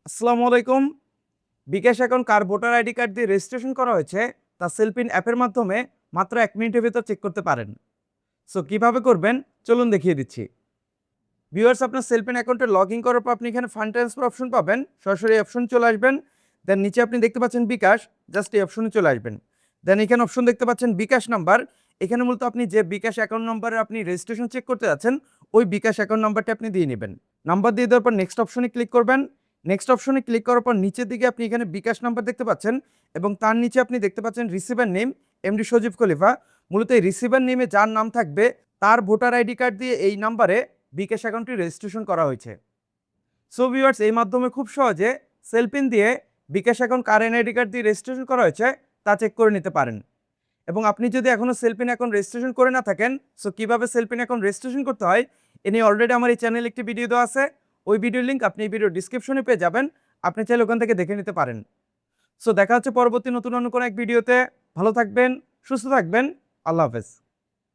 আসসালামু আলাইকুম। বিকাশ এখন কার ভোটার আইডি কার্ড দিয়ে রেজিস্ট্রেশন করা হয়েছে তা সেলফিন অ্যাপের মাধ্যমে মাত্র 1 মিনিটের ভেতর চেক করতে পারেন। সো কিভাবে করবেন চলুন দেখিয়ে দিচ্ছি। ভিউয়ার্স, আপনার সেলফিন অ্যাকাউন্টে লগ ইন করার পর আপনি এখানে ফান্ড ট্রান্সফার অপশন পাবেন। সরাসরি এই অপশন চলে আসবেন। দেন নিচে আপনি দেখতে পাচ্ছেন বিকাশ, জাস্ট এই অপশনে চলে আসবেন। দেন এখানে অপশন দেখতে পাচ্ছেন বিকাশ নাম্বার। এখানে মূলত আপনি যে বিকাশ অ্যাকাউন্ট নাম্বারে আপনি রেজিস্ট্রেশন চেক করতে যাচ্ছেন ওই বিকাশ অ্যাকাউন্ট নাম্বারটা আপনি দিয়ে নেবেন। নাম্বার দিয়ে দেওয়ার পর নেক্সট অপশনে ক্লিক করবেন। নেক্সট অপশনে ক্লিক করার পর নিচের দিকে আপনি এখানে বিকাশ নাম্বার দেখতে পাচ্ছেন এবং তার নিচে আপনি দেখতে পাচ্ছেন রিসিভার নেম এমডি সজীব খলিফা। মূলত এই রিসিভার নেমে যার নাম থাকবে তার ভোটার আইডি কার্ড দিয়ে এই নাম্বারে বিকাশ অ্যাকাউন্টটি রেজিস্ট্রেশন করা হয়েছে। সো ভিউয়ার্স, এই মাধ্যমে খুব সহজে সেলপিন দিয়ে বিকাশ অ্যাকাউন্ট কার এনআইডি কার্ড দিয়ে রেজিস্ট্রেশন করা হয়েছে তা চেক করে নিতে পারেন। এবং আপনি যদি এখনও সেলপিন অ্যাকাউন্ট রেজিস্ট্রেশন করে না থাকেন, সো কীভাবে সেলপিন অ্যাকাউন্ট রেজিস্ট্রেশন করতে হয় এ নিয়ে অলরেডি আমার এই চ্যানেলে একটি ভিডিও দেওয়া আছে। ওই ভিডিওর লিঙ্ক আপনি এই ভিডিও ডিসক্রিপশনে পেয়ে যাবেন। আপনি চাইলে ওখান থেকে দেখে নিতে পারেন। সো দেখা হচ্ছে পরবর্তী নতুন অন্য কোনো এক ভিডিওতে। ভালো থাকবেন, সুস্থ থাকবেন। আল্লাহ হাফেজ।